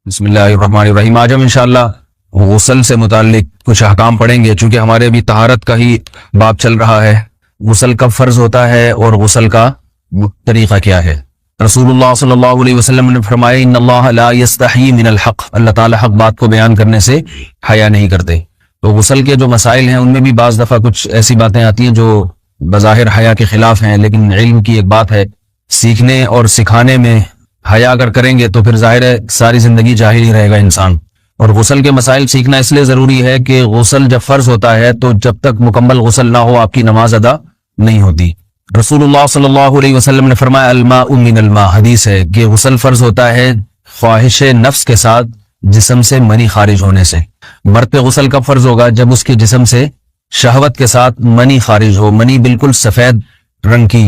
بسم اللہ الرحمن الرحیم۔ آج ہم انشاءاللہ غسل سے متعلق کچھ احکام پڑھیں گے، چونکہ ہمارے ابھی طہارت کا ہی باب چل رہا ہے۔ غسل کب فرض ہوتا ہے اور غسل کا طریقہ کیا ہے؟ رسول اللہ صلی اللہ علیہ وسلم نے فرمایا ان اللہ لا یستحی من الحق، اللہ تعالی حق بات کو بیان کرنے سے حیا نہیں کرتے۔ تو غسل کے جو مسائل ہیں ان میں بھی بعض دفعہ کچھ ایسی باتیں آتی ہیں جو بظاہر حیا کے خلاف ہیں، لیکن علم کی ایک بات ہے، سیکھنے اور سکھانے میں حیا اگر کریں گے تو پھر ظاہر ہے ساری زندگی جاہل ہی رہے گا انسان۔ اور غسل کے مسائل سیکھنا اس لیے ضروری ہے کہ غسل جب فرض ہوتا ہے تو جب تک مکمل غسل نہ ہو آپ کی نماز ادا نہیں ہوتی۔ رسول اللہ صلی اللہ علیہ وسلم نے فرمایا الماء من الماء، حدیث ہے کہ غسل فرض ہوتا ہے خواہش نفس کے ساتھ جسم سے منی خارج ہونے سے۔ مرد پہ غسل کب فرض ہوگا؟ جب اس کے جسم سے شہوت کے ساتھ منی خارج ہو۔ منی بالکل سفید رنگ کی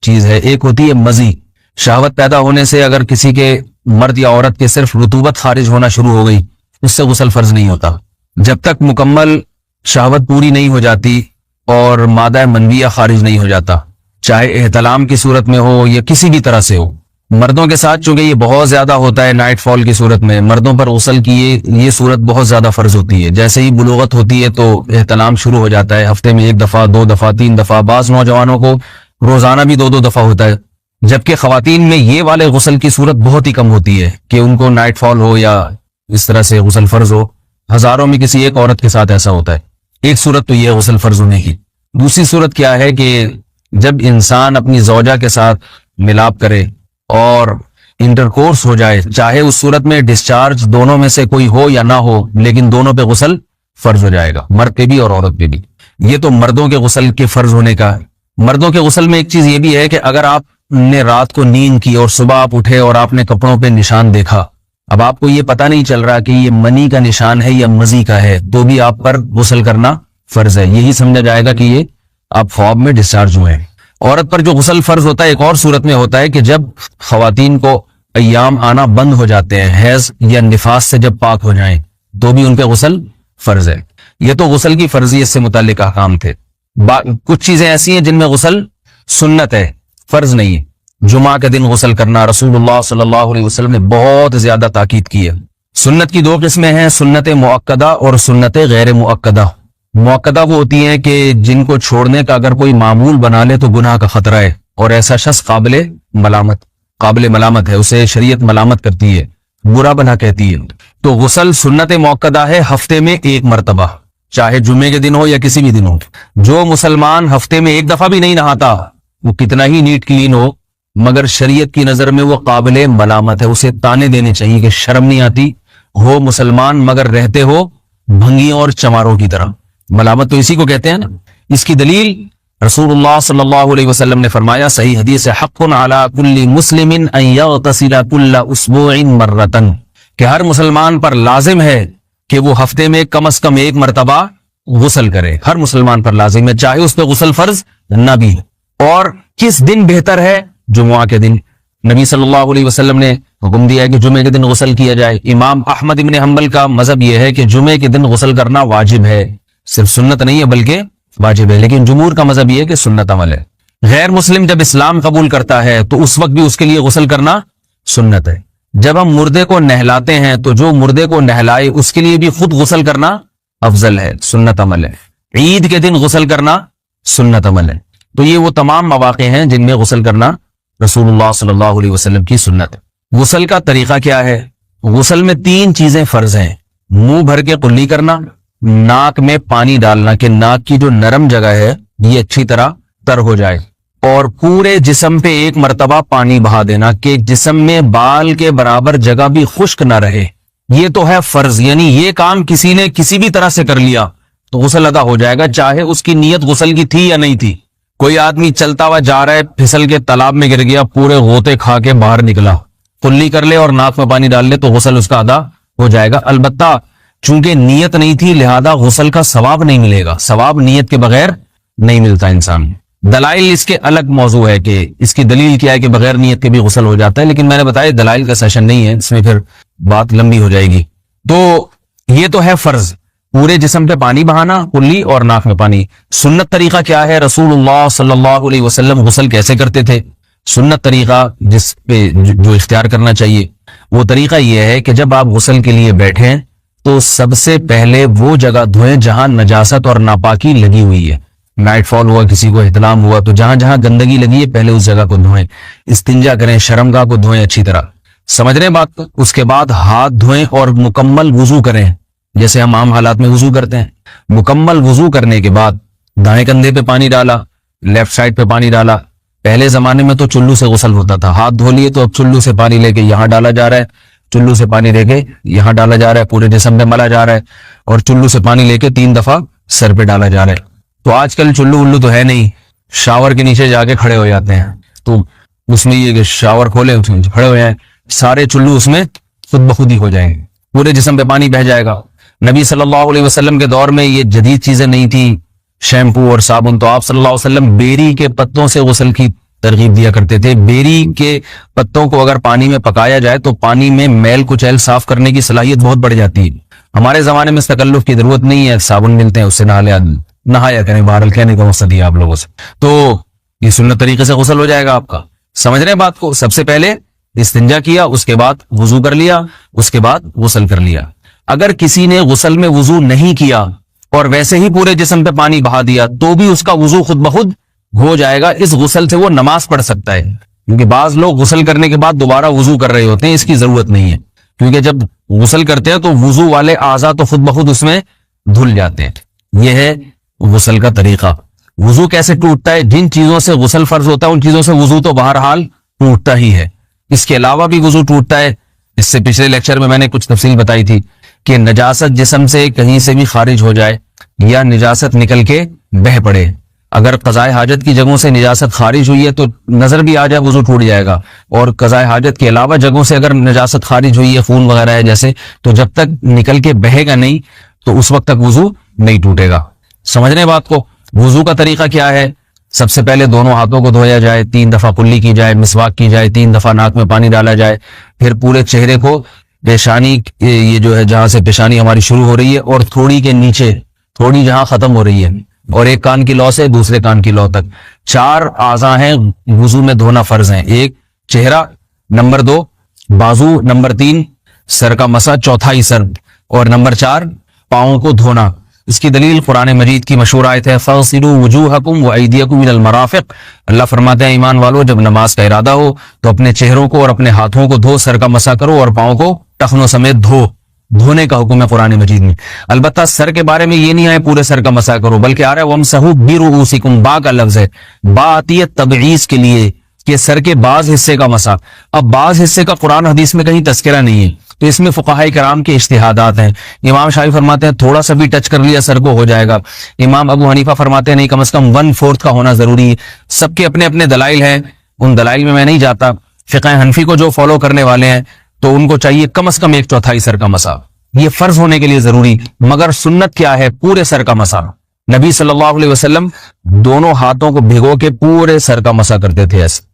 چیز ہے، ایک ہوتی ہے مزی۔ شہوت پیدا ہونے سے اگر کسی کے مرد یا عورت کے صرف رطوبت خارج ہونا شروع ہو گئی اس سے غسل فرض نہیں ہوتا۔ جب تک مکمل شہوت پوری نہیں ہو جاتی اور مادہ منویہ خارج نہیں ہو جاتا، چاہے احتلام کی صورت میں ہو یا کسی بھی طرح سے ہو۔ مردوں کے ساتھ چونکہ یہ بہت زیادہ ہوتا ہے، نائٹ فال کی صورت میں مردوں پر غسل کی یہ صورت بہت زیادہ فرض ہوتی ہے۔ جیسے ہی بلوغت ہوتی ہے تو احتلام شروع ہو جاتا ہے، ہفتے میں 1 دفعہ 2 دفعہ 3 دفعہ، بعض نوجوانوں کو روزانہ بھی 2 دفعہ ہوتا ہے، جبکہ خواتین میں یہ والے غسل کی صورت بہت ہی کم ہوتی ہے کہ ان کو نائٹ فال ہو یا اس طرح سے غسل فرض ہو۔ ہزاروں میں کسی ایک عورت کے ساتھ ایسا ہوتا ہے۔ ایک صورت تو یہ غسل فرض ہونے کی۔ دوسری صورت کیا ہے کہ جب انسان اپنی زوجہ کے ساتھ ملاپ کرے اور انٹرکورس ہو جائے، چاہے اس صورت میں ڈسچارج دونوں میں سے کوئی ہو یا نہ ہو، لیکن دونوں پہ غسل فرض ہو جائے گا، مرد پہ بھی اور عورت پہ بھی۔ یہ تو مردوں کے غسل کے فرض ہونے کا ہے۔ مردوں کے غسل میں ایک چیز یہ بھی ہے کہ اگر آپ نے رات کو نیند کی اور صبح آپ اٹھے اور آپ نے کپڑوں پہ نشان دیکھا، اب آپ کو یہ پتہ نہیں چل رہا کہ یہ منی کا نشان ہے یا مزی کا ہے، تو بھی آپ پر غسل کرنا فرض ہے۔ یہی سمجھا جائے گا کہ یہ آپ خواب میں ڈسچارج ہوئے ہیں۔ عورت پر جو غسل فرض ہوتا ہے ایک اور صورت میں ہوتا ہے کہ جب خواتین کو ایام آنا بند ہو جاتے ہیں، حیض یا نفاس سے جب پاک ہو جائیں تو بھی ان پہ غسل فرض ہے۔ یہ تو غسل کی فرضیت سے متعلق احکام تھے۔ کچھ چیزیں ایسی ہیں جن میں غسل سنت ہے، فرض نہیں ہے۔ جمعہ کے دن غسل کرنا رسول اللہ صلی اللہ علیہ وسلم نے بہت زیادہ تاکید کی ہے۔ سنت کی 2 قسمیں ہیں، سنت مؤکدہ اور سنت غیر مؤکدہ۔ مؤکدہ وہ ہوتی ہیں کہ جن کو چھوڑنے کا اگر کوئی معمول بنا لے تو گناہ کا خطرہ ہے اور ایسا شخص قابل ملامت ہے، اسے شریعت ملامت کرتی ہے، برا بھلا کہتی ہے۔ تو غسل سنت مؤکدہ ہے، ہفتے میں 1 مرتبہ، چاہے جمعے کے دن ہو یا کسی بھی دن ہو۔ جو مسلمان ہفتے میں 1 دفعہ بھی نہیں نہاتا، وہ کتنا ہی نیٹ کلین ہو، مگر شریعت کی نظر میں وہ قابل ملامت ہے، اسے تانے دینے چاہیے کہ شرم نہیں آتی ہو مسلمان مگر رہتے ہو بھنگیوں اور چماروں کی طرح۔ ملامت تو اسی کو کہتے ہیں نا۔ اس کی دلیل رسول اللہ صلی اللہ علیہ وسلم نے فرمایا، صحیح حدیث ہے، حق علی کل مسلم ان یغتسل کل اسبوع مرۃ، کہ ہر مسلمان پر لازم ہے کہ وہ ہفتے میں کم از کم 1 مرتبہ غسل کرے۔ ہر مسلمان پر لازم ہے، چاہے اس پہ غسل فرض نہ بھی۔ اور کس دن بہتر ہے؟ جمعہ کے دن۔ نبی صلی اللہ علیہ وسلم نے حکم دیا ہے کہ جمعے کے دن غسل کیا جائے۔ امام احمد ابن حنبل کا مذہب یہ ہے کہ جمعے کے دن غسل کرنا واجب ہے، صرف سنت نہیں ہے بلکہ واجب ہے، لیکن جمہور کا مذہب یہ ہے کہ سنت عمل ہے۔ غیر مسلم جب اسلام قبول کرتا ہے تو اس وقت بھی اس کے لیے غسل کرنا سنت ہے۔ جب ہم مردے کو نہلاتے ہیں تو جو مردے کو نہلائے اس کے لیے بھی خود غسل کرنا افضل ہے، سنت عمل ہے۔ عید کے دن غسل کرنا سنت عمل ہے۔ تو یہ وہ تمام مواقع ہیں جن میں غسل کرنا رسول اللہ صلی اللہ علیہ وسلم کی سنت ہے۔ غسل کا طریقہ کیا ہے؟ غسل میں 3 چیزیں فرض ہیں، منہ بھر کے قلی کرنا، ناک میں پانی ڈالنا کہ ناک کی جو نرم جگہ ہے یہ اچھی طرح تر ہو جائے، اور پورے جسم پہ 1 مرتبہ پانی بہا دینا کہ جسم میں بال کے برابر جگہ بھی خشک نہ رہے۔ یہ تو ہے فرض، یعنی یہ کام کسی نے کسی بھی طرح سے کر لیا تو غسل ادا ہو جائے گا، چاہے اس کی نیت غسل کی تھی یا نہیں تھی۔ کوئی آدمی چلتا ہوا جا رہا ہے، پھسل کے تالاب میں گر گیا، پورے غوطے کھا کے باہر نکلا، قلی کر لے اور ناک میں پانی ڈال لے تو غسل اس کا ادا ہو جائے گا۔ البتہ چونکہ نیت نہیں تھی لہذا غسل کا ثواب نہیں ملے گا، ثواب نیت کے بغیر نہیں ملتا انسان۔ دلائل اس کے الگ موضوع ہے کہ اس کی دلیل کیا ہے کہ بغیر نیت کے بھی غسل ہو جاتا ہے، لیکن میں نے بتایا دلائل کا سیشن نہیں ہے، اس میں پھر بات لمبی ہو جائے گی۔ تو یہ تو ہے فرض، پورے جسم پہ پانی بہانا، قلی اور ناک میں پانی۔ سنت طریقہ کیا ہے؟ رسول اللہ صلی اللہ علیہ وسلم غسل کیسے کرتے تھے؟ سنت طریقہ جس پہ جو اختیار کرنا چاہیے وہ طریقہ یہ ہے کہ جب آپ غسل کے لیے بیٹھیں تو سب سے پہلے وہ جگہ دھوئیں جہاں نجاست اور ناپاکی لگی ہوئی ہے. نائٹ فال ہوا, کسی کو احتلام ہوا, تو جہاں جہاں گندگی لگی ہے پہلے اس جگہ کو دھوئیں. استنجا کریں, شرمگاہ کو دھوئیں اچھی طرح. سمجھ رہے ہیں بات کو؟ اس کے بعد ہاتھ دھوئیں اور مکمل وضو کریں جیسے ہم عام حالات میں وضو کرتے ہیں. مکمل وضو کرنے کے بعد دائیں کندھے پہ پانی ڈالا, لیفٹ سائڈ پہ پانی ڈالا. پہلے زمانے میں تو چلو سے غسل ہوتا تھا, ہاتھ دھو لیے تو اب چلو سے پانی لے کے یہاں ڈالا جا رہا ہے, چلو سے پانی لے کے یہاں ڈالا جا رہا ہے, پورے جسم میں ملا جا رہا ہے, اور چلو سے پانی لے کے 3 دفعہ سر پہ ڈالا جا رہا ہے. تو آج کل چلو ولو تو ہے نہیں, شاور کے نیچے جا کے کھڑے ہو جاتے ہیں. تو اس میں یہ کہ شاور کھولے کھڑے ہو جائیں, سارے چلو اس میں خود بخود ہی ہو جائیں گے, پورے جسم پہ پانی بہ جائے گا. نبی صلی اللہ علیہ وسلم کے دور میں یہ جدید چیزیں نہیں تھی, شیمپو اور صابن. تو آپ صلی اللہ علیہ وسلم بیری کے پتوں سے غسل کی ترغیب دیا کرتے تھے. بیری کے پتوں کو اگر پانی میں پکایا جائے تو پانی میں میل کچیل صاف کرنے کی صلاحیت بہت بڑھ جاتی ہے. ہمارے زمانے میں اس تکلف کی ضرورت نہیں ہے, صابن ملتے ہیں اس سے نہایا کریں. بہرحال کہنے کا مقصد یہ آپ لوگوں سے, تو یہ سنت طریقے سے غسل ہو جائے گا آپ کا. سمجھ رہے ہیں بات کو؟ سب سے پہلے استنجا کیا, اس کے بعد وضو کر لیا, اس کے بعد غسل کر لیا. اگر کسی نے غسل میں وضو نہیں کیا اور ویسے ہی پورے جسم پہ پانی بہا دیا تو بھی اس کا وضو خود بخود ہو جائے گا. اس غسل سے وہ نماز پڑھ سکتا ہے, کیونکہ بعض لوگ غسل کرنے کے بعد دوبارہ وضو کر رہے ہوتے ہیں. اس کی ضرورت نہیں ہے, کیونکہ جب غسل کرتے ہیں تو وضو والے اعضاء تو خود بخود اس میں دھل جاتے ہیں. یہ ہے غسل کا طریقہ. وضو کیسے ٹوٹتا ہے؟ جن چیزوں سے غسل فرض ہوتا ہے ان چیزوں سے وضو تو بہرحال ٹوٹتا ہی ہے. اس کے علاوہ بھی وضو ٹوٹتا ہے. اس سے پچھلے لیکچر میں نے کچھ تفصیل بتائی تھی کہ نجاست جسم سے کہیں سے بھی خارج ہو جائے یا نجاست نکل کے بہہ پڑے. اگر قضاء حاجت کی جگہوں سے نجاست خارج ہوئی ہے تو نظر بھی آ جائے وضو ٹوٹ جائے گا, اور قضاء حاجت کے علاوہ جگہوں سے اگر نجاست خارج ہوئی ہے, خون وغیرہ ہے جیسے, تو جب تک نکل کے بہے گا نہیں تو اس وقت تک وضو نہیں ٹوٹے گا. سمجھ رہے بات کو؟ وضو کا طریقہ کیا ہے؟ سب سے پہلے دونوں ہاتھوں کو دھویا جائے, 3 دفعہ کلی کی جائے, مسواک کی جائے, 3 دفعہ ناک میں پانی ڈالا جائے, پھر پورے چہرے کو پیشانی, یہ جو ہے جہاں سے پیشانی ہماری شروع ہو رہی ہے اور تھوڑی کے نیچے تھوڑی جہاں ختم ہو رہی ہے, اور ایک کان کی لو سے دوسرے کان کی لو تک 4 اعضاء ہیں وضو میں دھونا فرض ہیں. 1 چہرہ, نمبر 2 بازو, نمبر 3 سر کا مسا, چوتھائی سر, اور نمبر 4 پاؤں کو دھونا. اس کی دلیل قرآن مجید کی مشہور آیت ہے فَاغْسِلُوا وُجُوهَكُمْ وَأَيْدِيَكُمْ إِلَى الْمَرَافِقِ. اللہ فرماتے ہیں ایمان والو, جب نماز کا ارادہ ہو تو اپنے چہروں کو اور اپنے ہاتھوں کو دھو, سر کا مسا کرو اور پاؤں کو ٹخنوں سمیت دھو. دھونے کا حکم ہے قرآن مجید میں. البتہ سر کے بارے میں یہ نہیں آئے پورے سر کا مسا کرو, بلکہ آ رہا ہے وَامْسَحُوا بِرُؤُوسِكُمْ. با کا لفظ ہے, با آتی ہے تبعیض کے لیے کہ سر کے بعض حصے کا مسا. اب بعض حصے کا قرآن حدیث میں کہیں تذکرہ نہیں ہے, تو اس میں فقہاء کرام کے اجتہادات ہیں. امام شافعی فرماتے ہیں تھوڑا سا بھی ٹچ کر لیا سر کو ہو جائے گا. امام ابو حنیفہ فرماتے ہیں نہیں, کم از کم 1/4 کا ہونا ضروری ہے. سب کے اپنے اپنے دلائل ہیں, ان دلائل میں نہیں جاتا. فقہ حنفی کو جو فالو کرنے والے ہیں تو ان کو چاہیے کم از کم 1/4 سر کا مسا, یہ فرض ہونے کے لیے ضروری. مگر سنت کیا ہے؟ پورے سر کا مسا. نبی صلی اللہ علیہ وسلم دونوں ہاتھوں کو بھگو کے پورے سر کا مسا کرتے تھے. ایسے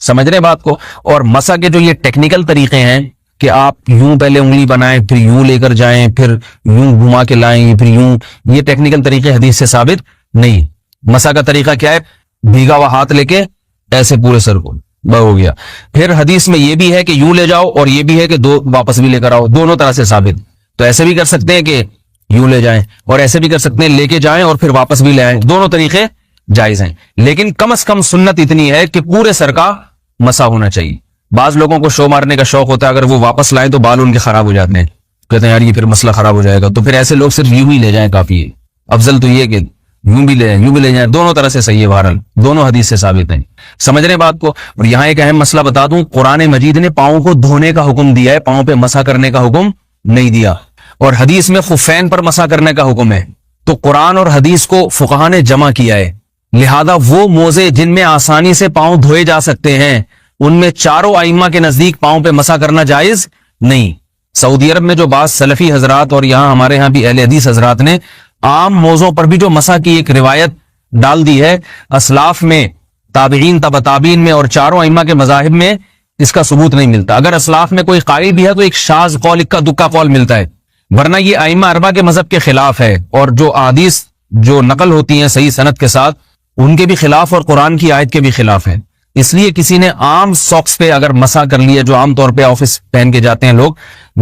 سمجھ رہے بات کو؟ اور مسا کے جو یہ ٹیکنیکل طریقے ہیں کہ آپ یوں پہلے انگلی بنائیں, پھر یوں لے کر جائیں, پھر یوں گھما کے لائیں, پھر یوں, یہ ٹیکنیکل طریقے حدیث سے ثابت نہیں. مسا کا طریقہ کیا ہے؟ بھیگا ہوا ہاتھ لے کے ایسے پورے سر کو ہو گیا. پھر حدیث میں یہ بھی ہے کہ یوں لے جاؤ اور یہ بھی ہے کہ دو واپس بھی لے کر آؤ, دونوں طرح سے ثابت. تو ایسے بھی کر سکتے ہیں کہ یوں لے جائیں, اور ایسے بھی کر سکتے ہیں لے کے جائیں اور پھر واپس بھی لے آئیں, دونوں طریقے جائز ہیں. لیکن کم از کم سنت اتنی ہے کہ پورے سر کا مسا ہونا چاہیے. بعض لوگوں کو شو مارنے کا شوق ہوتا ہے, اگر وہ واپس لائیں تو بال ان کے خراب ہو جاتے ہیں, کہتے ہیں یار یہ پھر مسئلہ خراب ہو جائے گا, تو پھر ایسے لوگ صرف یوں ہی لے جائیں کافی ہے. افضل تو یہ کہ یوں بھی لے جائیں, یوں بھی لے جائیں, دونوں طرح سے صحیح ہے. بہرحال دونوں حدیث سے ثابت ہیں. سمجھ رہے بات کو؟ اور یہاں ایک اہم مسئلہ بتا دوں, قرآن مجید نے پاؤں کو دھونے کا حکم دیا ہے, پاؤں پہ مسا کرنے کا حکم نہیں دیا. اور حدیث میں خفین پر مسا کرنے کا حکم ہے. تو قرآن اور حدیث کو فقہا نے جمع کیا ہے, لہذا وہ موزے جن میں آسانی سے پاؤں دھوئے جا سکتے ہیں ان میں چاروں ائمہ کے نزدیک پاؤں پہ مسا کرنا جائز نہیں. سعودی عرب میں جو بعض سلفی حضرات اور یہاں ہمارے ہاں بھی اہل حدیث حضرات نے عام موزوں پر بھی جو مسا کی ایک روایت ڈال دی ہے, اسلاف میں, تابعین, تبع تابعین میں اور چاروں ائمہ کے مذاہب میں اس کا ثبوت نہیں ملتا. اگر اسلاف میں کوئی قائل بھی ہے تو ایک شاذ قول, اکا دکا قول ملتا ہے, ورنہ یہ ائمہ اربعہ کے مذہب کے خلاف ہے. اور جو احادیث جو نقل ہوتی ہیں صحیح سند کے ساتھ ان کے بھی خلاف اور قرآن کی آیت کے بھی خلاف ہے. اس لیے کسی نے عام ساکس پہ اگر مسا کر لیا، جو عام طور پہ آفس پہن کے جاتے ہیں لوگ،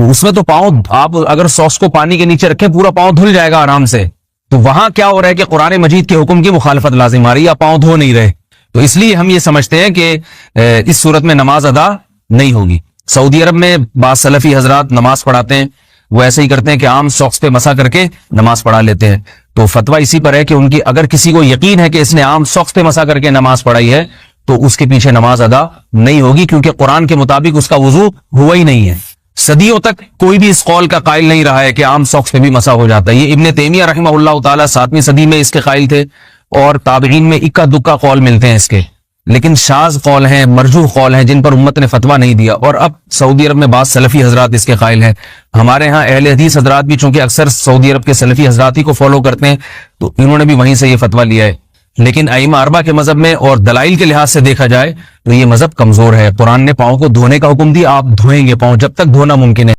اس میں تو پاؤں، آپ اگر ساکس کو پانی کے نیچے رکھیں پورا پاؤں دھل جائے گا آرام سے. تو وہاں کیا ہو رہا ہے کہ قرآن مجید کے حکم کی مخالفت لازم آ رہی ہے، آپ پاؤں دھو نہیں رہے. تو اس لیے ہم یہ سمجھتے ہیں کہ اس صورت میں نماز ادا نہیں ہوگی. سعودی عرب میں بعض سلفی حضرات نماز پڑھاتے ہیں، وہ ایسے ہی کرتے ہیں کہ عام ساکس پہ مسا کر کے نماز پڑھا لیتے ہیں. تو فتویٰ اسی پر ہے کہ ان کی اگر کسی کو یقین ہے کہ اس نے عام ساکس پہ مسا کر کے نماز پڑھائی ہے تو اس کے پیچھے نماز ادا نہیں ہوگی، کیونکہ قرآن کے مطابق اس کا وضو ہوا ہی نہیں ہے. صدیوں تک کوئی بھی اس قول کا قائل نہیں رہا ہے کہ عام ساکس پہ بھی مسا ہو جاتا ہے. یہ ابن تیمیہ رحمہ اللہ تعالیٰ 7ویں صدی میں اس کے قائل تھے، اور تابعین میں اکا دکا قول ملتے ہیں اس کے، لیکن شاذ قول ہیں، مرجوح قول ہیں جن پر امت نے فتویٰ نہیں دیا. اور اب سعودی عرب میں بعض سلفی حضرات اس کے قائل ہیں. ہمارے ہاں اہل حدیث حضرات بھی چونکہ اکثر سعودی عرب کے سلفی حضرات ہی کو فالو کرتے ہیں، تو انہوں نے بھی وہیں سے یہ فتویٰ لیا ہے. لیکن ائمہ اربعہ کے مذہب میں اور دلائل کے لحاظ سے دیکھا جائے تو یہ مذہب کمزور ہے. قرآن نے پاؤں کو دھونے کا حکم دیا، آپ دھوئیں گے پاؤں جب تک دھونا ممکن ہے.